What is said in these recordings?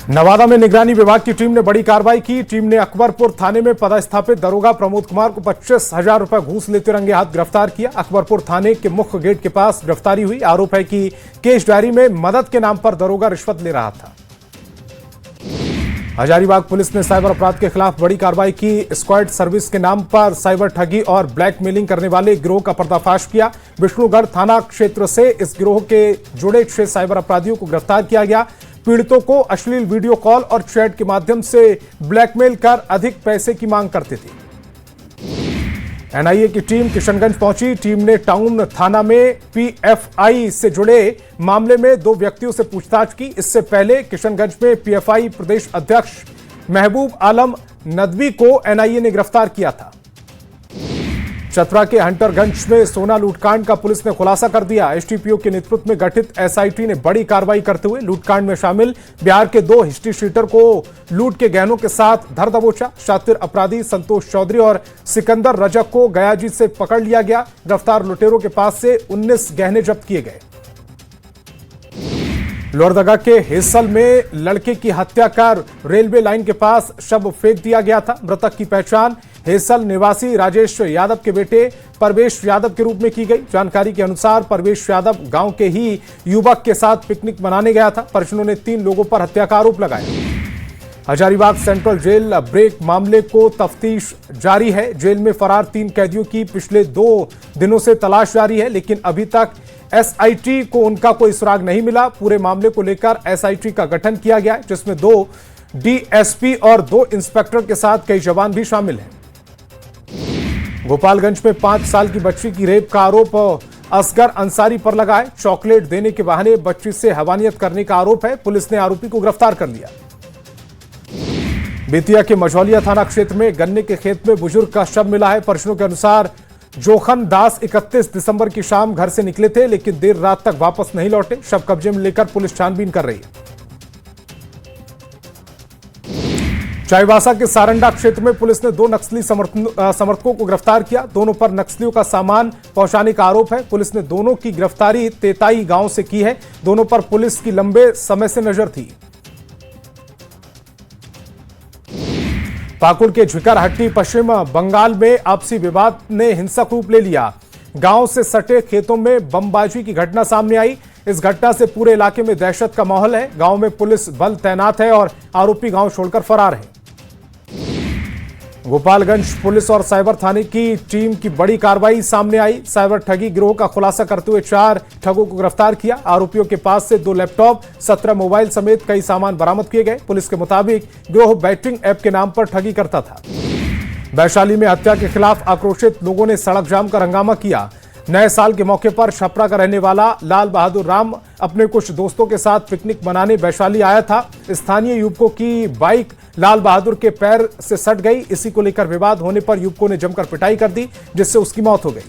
नवादा में निगरानी विभाग की टीम ने बड़ी कार्रवाई की। टीम ने अकबरपुर थाने में पदस्थापित दरोगा प्रमोद कुमार को 25,000 रुपए घूस लेते रंगे हाथ गिरफ्तार किया। अकबरपुर थाने के मुख्य गेट के पास गिरफ्तारी हुई। आरोप है कि केस डायरी में मदद के नाम पर दरोगा रिश्वत ले रहा था। हजारीबाग पुलिस ने साइबर अपराध के खिलाफ बड़ी कार्रवाई की। स्क्वाड सर्विस के नाम पर साइबर ठगी और ब्लैकमेलिंग करने वाले गिरोह का पर्दाफाश किया। विष्णुगढ़ थाना क्षेत्र से इस गिरोह के जुड़े 6 साइबर अपराधियों को गिरफ्तार किया गया। पीड़ितों को अश्लील वीडियो कॉल और चैट के माध्यम से ब्लैकमेल कर अधिक पैसे की मांग करते थे। एनआईए की टीम किशनगंज पहुंची। टीम ने टाउन थाना में पीएफआई से जुड़े मामले में 2 व्यक्तियों से पूछताछ की। इससे पहले किशनगंज में पीएफआई प्रदेश अध्यक्ष महबूब आलम नदवी को एनआईए ने गिरफ्तार किया था। चतरा के हंटरगंज में सोना लूटकांड का पुलिस ने खुलासा कर दिया। एसटीपीओ के नेतृत्व में गठित एसआईटी ने बड़ी कार्रवाई करते हुए लूटकांड में शामिल बिहार के 2 हिस्ट्री शीटर को लूट के गहनों के साथ धर दबोचा। शातिर अपराधी संतोष चौधरी और सिकंदर रजक को गयाजी से पकड़ लिया गया। गिरफ्तार लुटेरों के पास से 19 गहने जब्त किए गए। लोहरदगा के हेसल में लड़के की हत्या कर रेलवे लाइन के पास शव फेंक दिया गया था। मृतक की पहचान हेसल निवासी राजेश यादव के बेटे परवेश यादव के रूप में की गई। जानकारी के अनुसार परवेश यादव गांव के ही युवक के साथ पिकनिक मनाने गया था। परिजनों ने 3 लोगों पर हत्या का आरोप लगाया। हजारीबाग सेंट्रल जेल ब्रेक मामले को तफ्तीश जारी है। जेल में फरार 3 कैदियों की पिछले 2 दिनों से तलाश जारी है, लेकिन अभी तक एसआईटी को उनका कोई सुराग नहीं मिला। पूरे मामले को लेकर एसआईटी का गठन किया गया है, जिसमें 2 डीएसपी और 2 इंस्पेक्टर के साथ कई जवान भी शामिल हैं। गोपालगंज में 5 साल की बच्ची की रेप का आरोप असगर अंसारी पर लगा है। चॉकलेट देने के बहाने बच्ची से हवानियत करने का आरोप है। पुलिस ने आरोपी को गिरफ्तार कर लिया। बेतिया के मझौलिया थाना क्षेत्र में गन्ने के खेत में बुजुर्ग का शव मिला है। परिजनों के अनुसार जोखन दास 31 दिसंबर की शाम घर से निकले थे, लेकिन देर रात तक वापस नहीं लौटे। शव कब्जे में लेकर पुलिस छानबीन कर रही है। चाईबासा के सारंडा क्षेत्र में पुलिस ने 2 नक्सली समर्थकों को गिरफ्तार किया। दोनों पर नक्सलियों का सामान पहुंचाने का आरोप है। पुलिस ने दोनों की गिरफ्तारी तेताई गांव से की है। दोनों पर पुलिस की लंबे समय से नजर थी। पाकुड़ के झिकरहट्टी पश्चिम बंगाल में आपसी विवाद ने हिंसक रूप ले लिया। गांव से सटे खेतों में बमबाजी की घटना सामने आई। इस घटना से पूरे इलाके में दहशत का माहौल है। गांव में पुलिस बल तैनात है और आरोपी गांव छोड़कर फरार है। गोपालगंज पुलिस और साइबर थाने की टीम की बड़ी कार्रवाई सामने आई। साइबर ठगी गिरोह का खुलासा करते हुए 4 ठगों को गिरफ्तार किया। आरोपियों के पास से 2 लैपटॉप, 17 मोबाइल समेत कई सामान बरामद किए गए। पुलिस के मुताबिक गिरोह बैटिंग ऐप के नाम पर ठगी करता था। वैशाली में हत्या के खिलाफ आक्रोशित लोगों ने सड़क जाम कर हंगामा किया। नए साल के मौके पर छपरा का रहने वाला लाल बहादुर राम अपने कुछ दोस्तों के साथ पिकनिक मनाने वैशाली आया था। स्थानीय युवकों की बाइक लाल बहादुर के पैर से सट गई। इसी को लेकर विवाद होने पर युवकों ने जमकर पिटाई कर दी, जिससे उसकी मौत हो गई।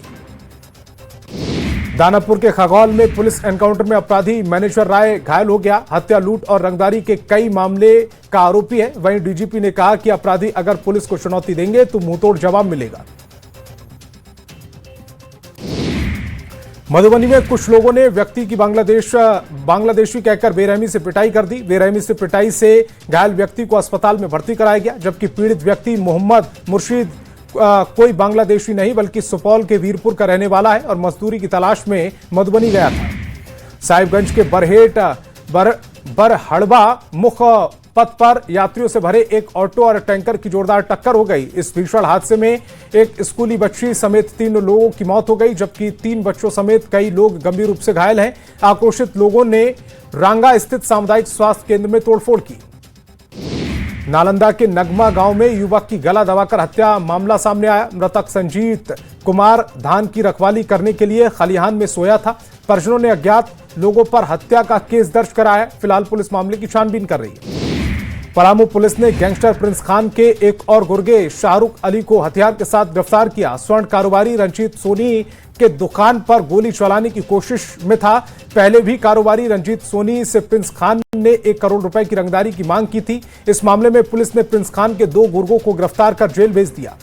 दानापुर के खगौल में पुलिस एनकाउंटर में अपराधी मैनेजर राय घायल हो गया। हत्या, लूट और रंगदारी के कई मामले का आरोपी है। वहीं डीजीपी ने कहा कि अपराधी अगर पुलिस को चुनौती देंगे तो मुंहतोड़ जवाब मिलेगा। मधुबनी में कुछ लोगों ने व्यक्ति की बांग्लादेशी कहकर बेरहमी से पिटाई कर दी। बेरहमी से पिटाई से घायल व्यक्ति को अस्पताल में भर्ती कराया गया, जबकि पीड़ित व्यक्ति मोहम्मद मुर्शीद कोई बांग्लादेशी नहीं बल्कि सुपौल के वीरपुर का रहने वाला है और मजदूरी की तलाश में मधुबनी गया था। साहिबगंज के बरहड़बा मुख्य पथ पर यात्रियों से भरे एक ऑटो और टैंकर की जोरदार टक्कर हो गई। इस भीषण हादसे में एक स्कूली बच्ची समेत 3 लोगों की मौत हो गई, जबकि 3 बच्चों समेत कई लोग गंभीर रूप से घायल हैं। आक्रोशित लोगों ने रांगा स्थित सामुदायिक स्वास्थ्य केंद्र में तोड़फोड़ की। नालंदा के नगमा गांव में युवक की गला दबाकर हत्या मामला सामने आया। मृतक संजीत कुमार धान की रखवाली करने के लिए खलिहान में सोया था। परिजनों ने अज्ञात लोगों पर हत्या का केस दर्ज कराया। फिलहाल पुलिस मामले की छानबीन कर रही है। पलामू पुलिस ने गैंगस्टर प्रिंस खान के एक और गुर्गे शाहरुख अली को हथियार के साथ गिरफ्तार किया। स्वर्ण कारोबारी रंजीत सोनी के दुकान पर गोली चलाने की कोशिश में था। पहले भी कारोबारी रंजीत सोनी से प्रिंस खान ने 1 करोड़ रुपए की रंगदारी की मांग की थी। इस मामले में पुलिस ने प्रिंस खान के 2 गुर्गों को गिरफ्तार कर जेल भेज दिया।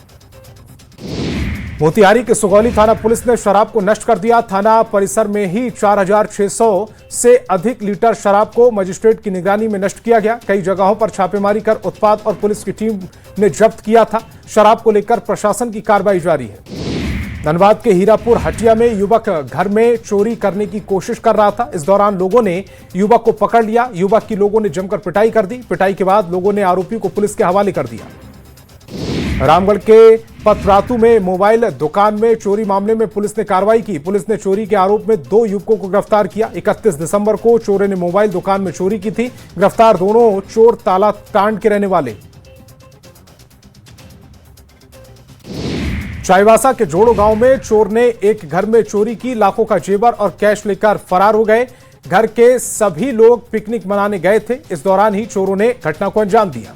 मोतिहारी के सुगौली थाना पुलिस ने शराब को नष्ट कर दिया। थाना परिसर में ही 4600 से अधिक लीटर शराब को मजिस्ट्रेट की निगरानी में नष्ट किया गया। कई जगहों पर छापेमारी कर उत्पाद और पुलिस की टीम ने जब्त किया था। शराब को लेकर प्रशासन की कार्रवाई जारी है। धनबाद के हीरापुर हटिया में युवक घर में चोरी करने की कोशिश कर रहा था। इस दौरान लोगों ने युवक को पकड़ लिया। युवक की लोगों ने जमकर पिटाई कर दी। पिटाई के बाद लोगों ने आरोपी को पुलिस के हवाले कर दिया। रामगढ़ के पतरातू में मोबाइल दुकान में चोरी मामले में पुलिस ने कार्रवाई की। पुलिस ने चोरी के आरोप में 2 युवकों को गिरफ्तार किया। 31 दिसंबर को चोरों ने मोबाइल दुकान में चोरी की थी। गिरफ्तार दोनों चोर तालाटांड के रहने वाले। चाईबासा के जोड़ो गांव में चोर ने एक घर में चोरी की। लाखों का जेवर और कैश लेकर फरार हो गए। घर के सभी लोग पिकनिक मनाने गए थे। इस दौरान ही चोरों ने घटना को अंजाम दिया।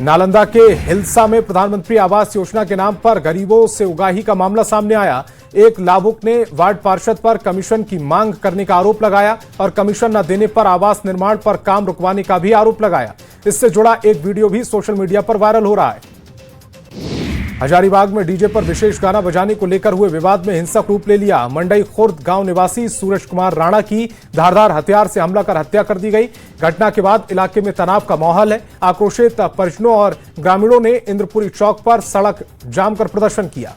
नालंदा के हिल्सा में प्रधानमंत्री आवास योजना के नाम पर गरीबों से उगाही का मामला सामने आया। एक लाभुक ने वार्ड पार्षद पर कमीशन की मांग करने का आरोप लगाया और कमीशन न देने पर आवास निर्माण पर काम रुकवाने का भी आरोप लगाया। इससे जुड़ा एक वीडियो भी सोशल मीडिया पर वायरल हो रहा है। हजारीबाग में डीजे पर विशेष गाना बजाने को लेकर हुए विवाद में हिंसक रूप ले लिया। मंडई खुर्द गांव निवासी सूरज कुमार राणा की धारदार हथियार से हमला कर हत्या कर दी गई। घटना के बाद इलाके में तनाव का माहौल है। आक्रोशित परिजनों और ग्रामीणों ने इंद्रपुरी चौक पर सड़क जाम कर प्रदर्शन किया।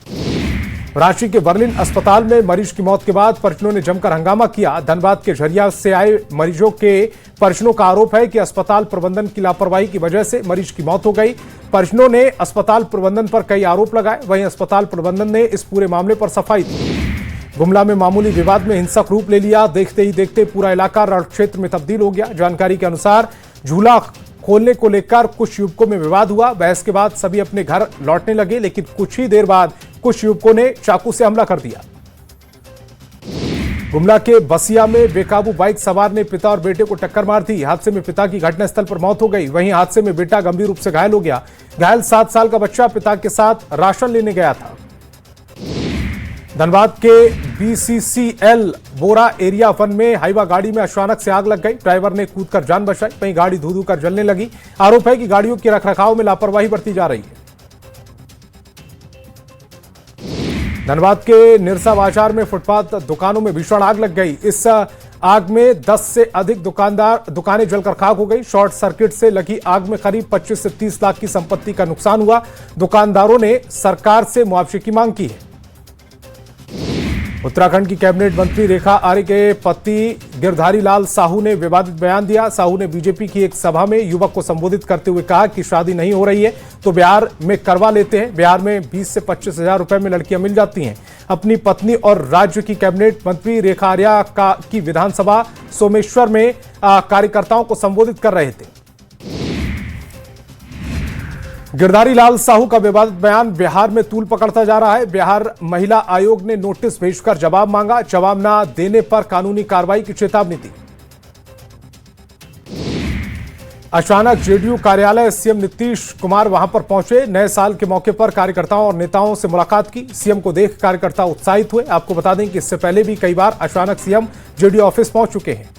रांची के बर्लिन अस्पताल में मरीज की मौत के बाद परिजनों ने जमकर हंगामा किया। धनबाद के झरिया से आए मरीजों के परिजनों का आरोप है कि अस्पताल प्रबंधन की लापरवाही की वजह से मरीज की मौत हो गई। परिजनों ने अस्पताल प्रबंधन पर कई आरोप लगाए। वहीं अस्पताल प्रबंधन ने इस पूरे मामले पर सफाई दी। गुमला में मामूली विवाद में हिंसक रूप ले लिया। देखते ही देखते पूरा इलाका रण क्षेत्र में तब्दील हो गया। जानकारी के अनुसार झूला खोलने को लेकर कुछ युवकों में विवाद हुआ। बहस के बाद सभी अपने घर लौटने लगे, लेकिन कुछ ही देर बाद कुछ युवकों ने चाकू से हमला कर दिया। गुमला के बसिया में बेकाबू बाइक सवार ने पिता और बेटे को टक्कर मार दी। हादसे में पिता की घटनास्थल पर मौत हो गई। वहीं हादसे में बेटा गंभीर रूप से घायल हो गया। घायल 7 साल का बच्चा पिता के साथ राशन लेने गया था। धनबाद के BCCL बोरा एरिया 1 में हाईवा गाड़ी में अचानक से आग लग गई। ड्राइवर ने कूदकर जान बचाई। वहीं गाड़ी धू धू कर जलने लगी। आरोप है कि गाड़ियों के रखरखाव में लापरवाही बरती जा रही है। धनबाद के निरसा बाजार में फुटपाथ दुकानों में भीषण आग लग गई। इस आग में 10 से अधिक दुकानें जलकर खाक हो गई। शॉर्ट सर्किट से लगी आग में करीब 25 से 30 लाख की संपत्ति का नुकसान हुआ। दुकानदारों ने सरकार से मुआवजे की मांग की है। उत्तराखंड की कैबिनेट मंत्री रेखा आर्य के पति गिरधारी लाल साहू ने विवादित बयान दिया। साहू ने बीजेपी की एक सभा में युवक को संबोधित करते हुए कहा कि शादी नहीं हो रही है तो बिहार में करवा लेते हैं। बिहार में 20 से 25 हजार रुपए में लड़कियां मिल जाती हैं। अपनी पत्नी और राज्य की कैबिनेट मंत्री रेखा आर्य की विधानसभा सोमेश्वर में कार्यकर्ताओं को संबोधित कर रहे थे। गिरधारी लाल साहू का विवादित बयान बिहार में तूल पकड़ता जा रहा है। बिहार महिला आयोग ने नोटिस भेजकर जवाब मांगा। जवाब न देने पर कानूनी कार्रवाई की चेतावनी दी। अचानक जेडीयू कार्यालय सीएम नीतीश कुमार वहां पर पहुंचे। नए साल के मौके पर कार्यकर्ताओं और नेताओं से मुलाकात की। सीएम को देख कार्यकर्ता उत्साहित हुए। आपको बता दें कि इससे पहले भी कई बार अचानक सीएम जेडीयू ऑफिस पहुंच चुके हैं।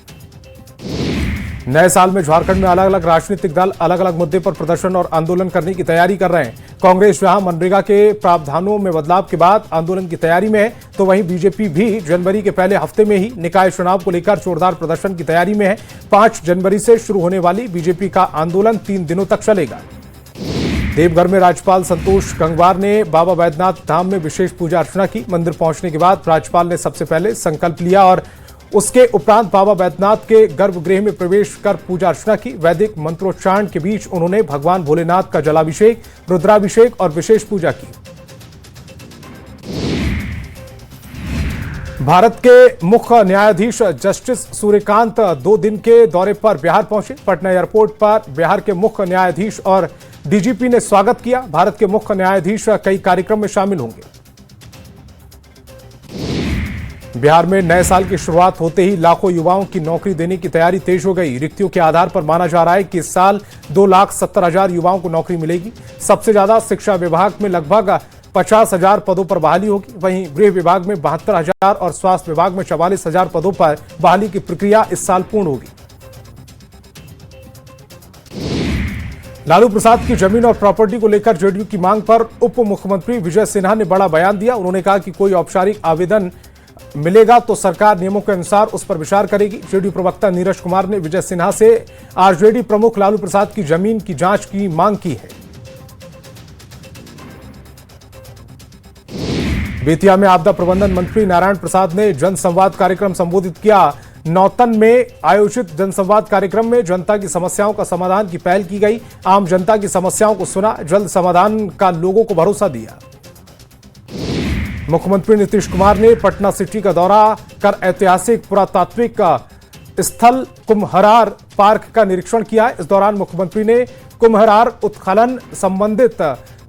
नए साल में झारखंड में अलग अलग राजनीतिक दल अलग अलग मुद्दे पर प्रदर्शन और आंदोलन करने की तैयारी कर रहे हैं। कांग्रेस जहां मनरेगा के प्रावधानों में बदलाव के बाद आंदोलन की तैयारी में है, तो वहीं बीजेपी भी जनवरी के पहले हफ्ते में ही निकाय चुनाव को लेकर जोरदार प्रदर्शन की तैयारी में है। 5 जनवरी से शुरू होने वाली बीजेपी का आंदोलन 3 दिनों तक चलेगा। देवघर में राज्यपाल संतोष गंगवार ने बाबा बैद्यनाथ धाम में विशेष पूजा अर्चना की। मंदिर पहुंचने के बाद राज्यपाल ने सबसे पहले संकल्प लिया और उसके उपरांत बाबा बैद्यनाथ के गर्भगृह में प्रवेश कर पूजा अर्चना की। वैदिक मंत्रोच्चारण के बीच उन्होंने भगवान भोलेनाथ का जलाभिषेक, रुद्राभिषेक और विशेष पूजा की। भारत के मुख्य न्यायाधीश जस्टिस सूर्यकांत 2 दिन के दौरे पर बिहार पहुंचे। पटना एयरपोर्ट पर बिहार के मुख्य न्यायाधीश और डीजीपी ने स्वागत किया। भारत के मुख्य न्यायाधीश कई कार्यक्रम में शामिल होंगे। बिहार में नए साल की शुरुआत होते ही लाखों युवाओं की नौकरी देने की तैयारी तेज हो गई। रिक्तियों के आधार पर माना जा रहा है कि इस साल 2,70,000 युवाओं को नौकरी मिलेगी। सबसे ज्यादा शिक्षा विभाग में लगभग 50,000 पदों पर बहाली होगी। वहीं गृह विभाग में 72,000 और स्वास्थ्य विभाग में 44,000 पदों पर बहाली की प्रक्रिया इस साल पूर्ण होगी। लालू प्रसाद की जमीन और प्रॉपर्टी को लेकर जेडीयू की मांग पर उप मुख्यमंत्री विजय सिन्हा ने बड़ा बयान दिया। उन्होंने कहा कि कोई औपचारिक आवेदन मिलेगा तो सरकार नियमों के अनुसार उस पर विचार करेगी। जेडीयू प्रवक्ता नीरज कुमार ने विजय सिन्हा से आरजेडी प्रमुख लालू प्रसाद की जमीन की जांच की मांग की है। बेतिया में आपदा प्रबंधन मंत्री नारायण प्रसाद ने जनसंवाद कार्यक्रम संबोधित किया। नौतन में आयोजित जनसंवाद कार्यक्रम में जनता की समस्याओं का समाधान की पहल की गई। आम जनता की समस्याओं को सुना, जल्द समाधान का लोगों को भरोसा दिया। मुख्यमंत्री नीतीश कुमार ने पटना सिटी का दौरा कर ऐतिहासिक पुरातात्विक स्थल कुम्हरार पार्क का निरीक्षण किया। इस दौरान मुख्यमंत्री ने कुम्हरार उत्खनन संबंधित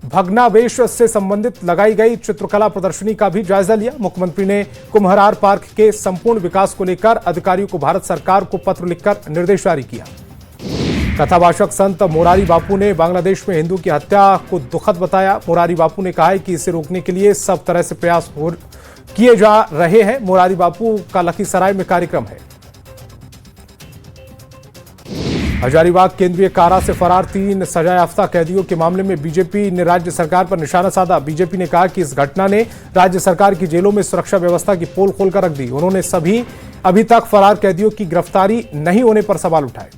भग्नावशेष से संबंधित लगाई गई चित्रकला प्रदर्शनी का भी जायजा लिया। मुख्यमंत्री ने कुम्हरार पार्क के संपूर्ण विकास को लेकर अधिकारियों को भारत सरकार को पत्र लिखकर निर्देश जारी किया। कथावाचक संत मोरारी बापू ने बांग्लादेश में हिंदू की हत्या को दुखद बताया। मोरारी बापू ने कहा है कि इसे रोकने के लिए सब तरह से प्रयास किए जा रहे हैं। मोरारी बापू का लखीसराय में कार्यक्रम है। हजारीबाग केंद्रीय कारा से फरार 3 सजायाफ्ता कैदियों के मामले में बीजेपी ने राज्य सरकार पर निशाना साधा। बीजेपी ने कहा कि इस घटना ने राज्य सरकार की जेलों में सुरक्षा व्यवस्था की पोल खोलकर रख दी। उन्होंने सभी अभी तक फरार कैदियों की गिरफ्तारी नहीं होने पर सवाल उठाए।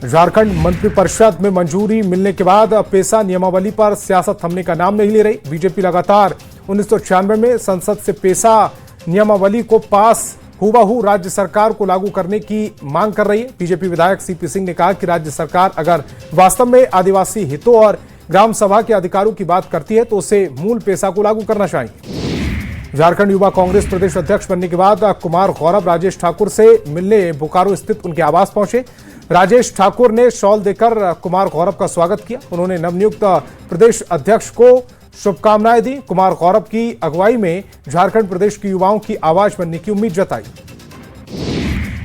झारखंड मंत्रिपरिषद में मंजूरी मिलने के बाद पेशा नियमावली पर सियासत थमने का नाम नहीं ले रही। बीजेपी लगातार 1996 में संसद से पेशा नियमावली को पास हुबहू राज्य सरकार को लागू करने की मांग कर रही है। बीजेपी विधायक सीपी सिंह ने कहा कि राज्य सरकार अगर वास्तव में आदिवासी हितों और ग्राम सभा के अधिकारों की बात करती है तो उसे मूल पेशा को लागू करना चाहिए। झारखंड युवा कांग्रेस प्रदेश अध्यक्ष बनने के बाद कुमार गौरव राजेश ठाकुर से मिलने बोकारो स्थित उनके आवास पहुंचे। राजेश ठाकुर ने शॉल देकर कुमार गौरव का स्वागत किया। उन्होंने नवनियुक्त प्रदेश अध्यक्ष को शुभकामनाएं दी। कुमार गौरव की अगुवाई में झारखंड प्रदेश के युवाओं की आवाज बनने की उम्मीद जताई।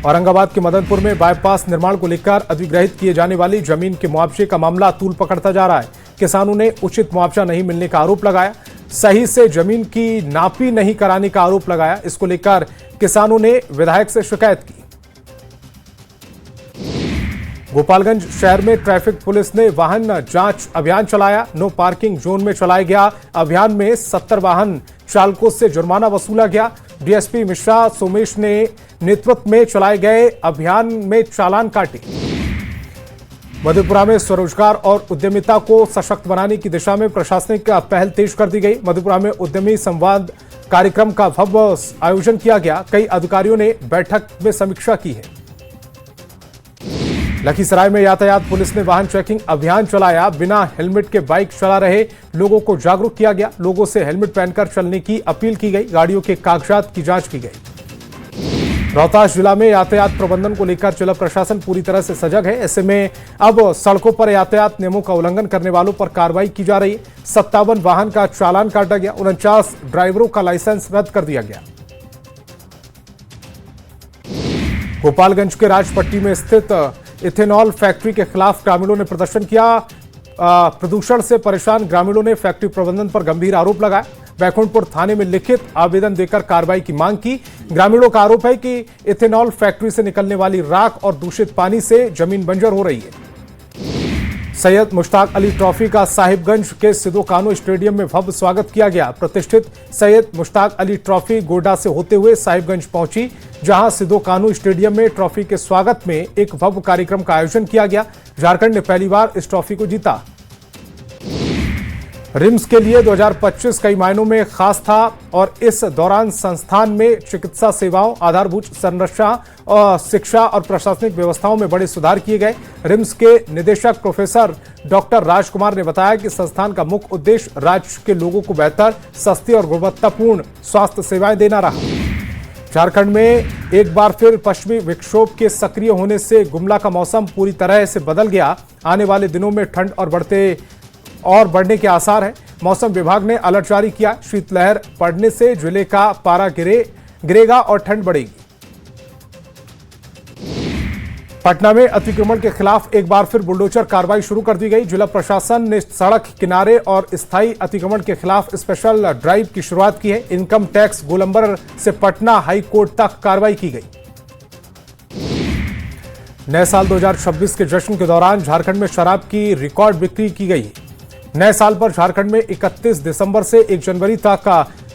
औरंगाबाद के मदनपुर में बाईपास निर्माण को लेकर अधिग्रहित किए जाने वाली जमीन के मुआवजे का मामला तूल पकड़ता जा रहा है। किसानों ने उचित मुआवजा नहीं मिलने का आरोप लगाया। सही से जमीन की नापी नहीं कराने का आरोप लगाया। इसको लेकर किसानों ने विधायक से शिकायत की। गोपालगंज शहर में ट्रैफिक पुलिस ने वाहन जांच अभियान चलाया। नो पार्किंग जोन में चलाया गया अभियान में 70 वाहन चालकों से जुर्माना वसूला गया। डीएसपी मिश्रा सोमेश ने नेतृत्व में चलाए गए अभियान में चालान काटे। मधेपुरा में स्वरोजगार और उद्यमिता को सशक्त बनाने की दिशा में प्रशासनिक पहल तेज कर दी गई। मधेपुरा में उद्यमी संवाद कार्यक्रम का भव्य आयोजन किया गया। कई अधिकारियों ने बैठक में समीक्षा की है। लखीसराय में यातायात पुलिस ने वाहन चेकिंग अभियान चलाया। बिना हेलमेट के बाइक चला रहे लोगों को जागरूक किया गया। लोगों से हेलमेट पहनकर चलने की अपील की गई। गाड़ियों के कागजात की जांच की गई। रोहतास जिला में यातायात प्रबंधन को लेकर जिला प्रशासन पूरी तरह से सजग है। ऐसे में अब सड़कों पर यातायात नियमों का उल्लंघन करने वालों पर कार्रवाई की जा रही है। 57 वाहन का चालान काटा गया। 49 ड्राइवरों का लाइसेंस रद्द कर दिया गया। गोपालगंज के राजपट्टी में स्थित इथेनॉल फैक्ट्री के खिलाफ ग्रामीणों ने प्रदर्शन किया। प्रदूषण से परेशान ग्रामीणों ने फैक्ट्री प्रबंधन पर गंभीर आरोप लगाया। बैकुंठपुर थाने में लिखित आवेदन देकर कार्रवाई की मांग की। ग्रामीणों का आरोप है कि इथेनॉल फैक्ट्री से निकलने वाली राख और दूषित पानी से जमीन बंजर हो रही है। सैयद मुश्ताक अली ट्रॉफी का साहिबगंज के सिदो कानू स्टेडियम में भव्य स्वागत किया गया। प्रतिष्ठित सैयद मुश्ताक अली ट्रॉफी गोड्डा से होते हुए साहिबगंज पहुंची, जहां सिदो कानू स्टेडियम में ट्रॉफी के स्वागत में एक भव्य कार्यक्रम का आयोजन किया गया। झारखंड ने पहली बार इस ट्रॉफी को जीता। रिम्स के लिए 2025 कई मायनों में खास था और इस दौरान संस्थान में चिकित्सा सेवाओं, आधारभूत संरचना और शिक्षा और प्रशासनिक व्यवस्थाओं में बड़े सुधार किए गए। रिम्स के निदेशक प्रोफेसर डॉक्टर राजकुमार ने बताया कि संस्थान का मुख्य उद्देश्य राज्य के लोगों को बेहतर, सस्ती और गुणवत्तापूर्ण स्वास्थ्य सेवाएं देना रहा। झारखंड में एक बार फिर पश्चिमी विक्षोभ के सक्रिय होने से गुमला का मौसम पूरी तरह से बदल गया। आने वाले दिनों में ठंड और बढ़ने के आसार हैं। मौसम विभाग ने अलर्ट जारी किया। शीतलहर पड़ने से जिले का पारा गिरेगा और ठंड बढ़ेगी। पटना में अतिक्रमण के खिलाफ एक बार फिर बुलडोजर कार्रवाई शुरू कर दी गई। जिला प्रशासन ने सड़क किनारे और स्थायी अतिक्रमण के खिलाफ स्पेशल ड्राइव की शुरुआत की है। इनकम टैक्स गोलंबर से पटना हाई कोर्ट तक कार्रवाई की गई। नए साल 2026 के जश्न के दौरान झारखंड में शराब की रिकॉर्ड बिक्री की गई। नए साल पर झारखंड में 31 दिसंबर से 1 जनवरी तक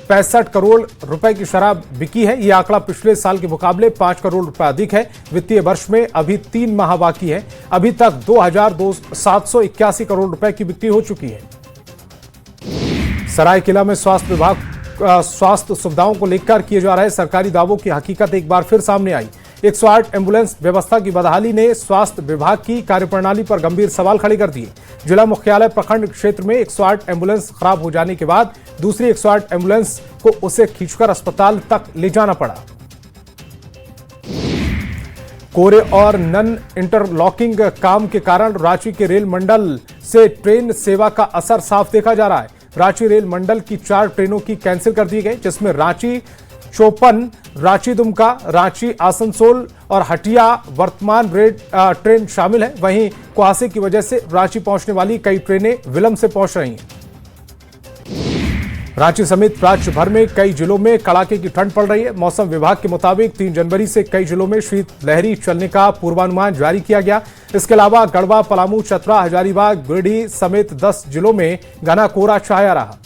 65 करोड़ रुपए की शराब बिकी है। यह आंकड़ा पिछले साल के मुकाबले 5 करोड़ रुपए अधिक है। वित्तीय वर्ष में अभी 3 माह बाकी है। अभी तक 2,781 करोड़ रुपए की बिक्री हो चुकी है। सरायकेला में स्वास्थ्य विभाग स्वास्थ्य सुविधाओं को लेकर किए जा रहे सरकारी दावों की हकीकत एक बार फिर सामने आई। 108 एम्बुलेंस व्यवस्था की बदहाली ने स्वास्थ्य विभाग की कार्यप्रणाली पर गंभीर सवाल खड़े कर दिए। जिला मुख्यालय प्रखंड क्षेत्र में 108 एम्बुलेंस खराब हो जाने के बाद दूसरी 108 एम्बुलेंस को उसे खींचकर अस्पताल तक ले जाना पड़ा। कोरे और नन इंटरलॉकिंग काम के कारण रांची के रेल मंडल से ट्रेन सेवा का असर साफ देखा जा रहा है। रांची रेल मंडल की 4 ट्रेनों की कैंसिल कर दी गई, जिसमें रांची चौपन, रांची दुमका, रांची आसनसोल और हटिया वर्तमान ट्रेन शामिल है। वहीं कुहासे की वजह से रांची पहुंचने वाली कई ट्रेनें विलंब से पहुंच रही हैं। रांची समेत राज्य भर में कई जिलों में कड़ाके की ठंड पड़ रही है। मौसम विभाग के मुताबिक 3 जनवरी से कई जिलों में शीतलहरी चलने का पूर्वानुमान जारी किया गया। इसके अलावा गढ़वा, पलामू, चतरा, हजारीबाग, गिरिडीह समेत 10 जिलों में घना कोहरा छाया रहा।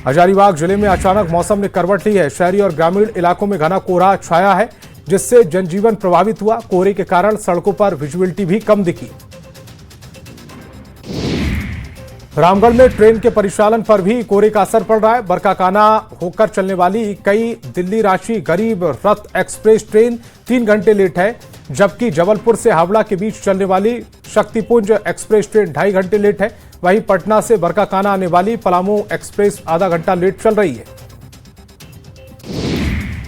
हजारीबाग जिले में अचानक मौसम ने करवट ली है। शहरी और ग्रामीण इलाकों में घना कोहरा छाया है, जिससे जनजीवन प्रभावित हुआ। कोहरे के कारण सड़कों पर विजिबिलिटी भी कम दिखी। रामगढ़ में ट्रेन के परिचालन पर भी कोहरे का असर पड़ रहा है। बरकाकाना होकर चलने वाली कई दिल्ली रांची गरीब रथ एक्सप्रेस ट्रेन 3 घंटे लेट है, जबकि जबलपुर से हावड़ा के बीच चलने वाली शक्तिपुंज एक्सप्रेस ट्रेन 2.5 घंटे लेट है। वहीं पटना से बरकाकाना आने वाली पलामू एक्सप्रेस आधा घंटा लेट चल रही है।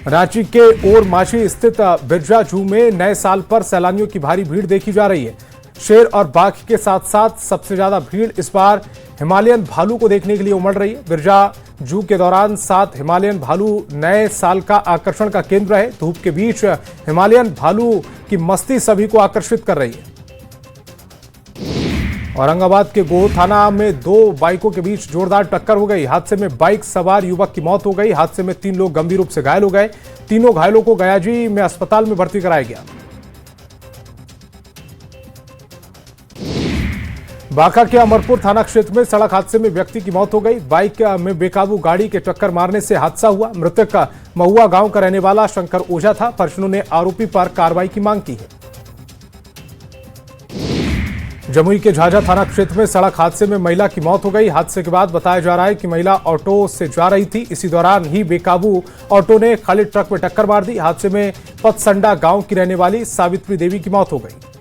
रांची के ओरमांझी स्थित बिरजा जू में नए साल पर सैलानियों की भारी भीड़ देखी जा रही है। शेर और बाघ के साथ साथ सबसे ज्यादा भीड़ इस बार हिमालयन भालू को देखने के लिए उमड़ रही है। बिरजा जू के दौरान 7 हिमालयन भालू नए साल का आकर्षण का केंद्र है। धूप के बीच हिमालयन भालू की मस्ती सभी को आकर्षित कर रही है। औरंगाबाद के गोह थाना में 2 बाइकों के बीच जोरदार टक्कर हो गई। हादसे में बाइक सवार युवक की मौत हो गई। हादसे में 3 लोग गंभीर रूप से घायल हो गए। तीनों घायलों को गयाजी में अस्पताल में भर्ती कराया गया। बांका के अमरपुर थाना क्षेत्र में सड़क हादसे में व्यक्ति की मौत हो गई। बाइक में बेकाबू गाड़ी के टक्कर मारने से हादसा हुआ। मृतक महुआ गांव का रहने वाला शंकर ओझा था। परिजनों ने आरोपी पर कार्रवाई की मांग की है। जमुई के झाझा थाना क्षेत्र में सड़क हादसे में महिला की मौत हो गई। हादसे के बाद बताया जा रहा है कि महिला ऑटो से जा रही थी। इसी दौरान ही बेकाबू ऑटो ने खाली ट्रक में टक्कर मार दी। हादसे में पतसंडा गांव की रहने वाली सावित्री देवी की मौत हो गई।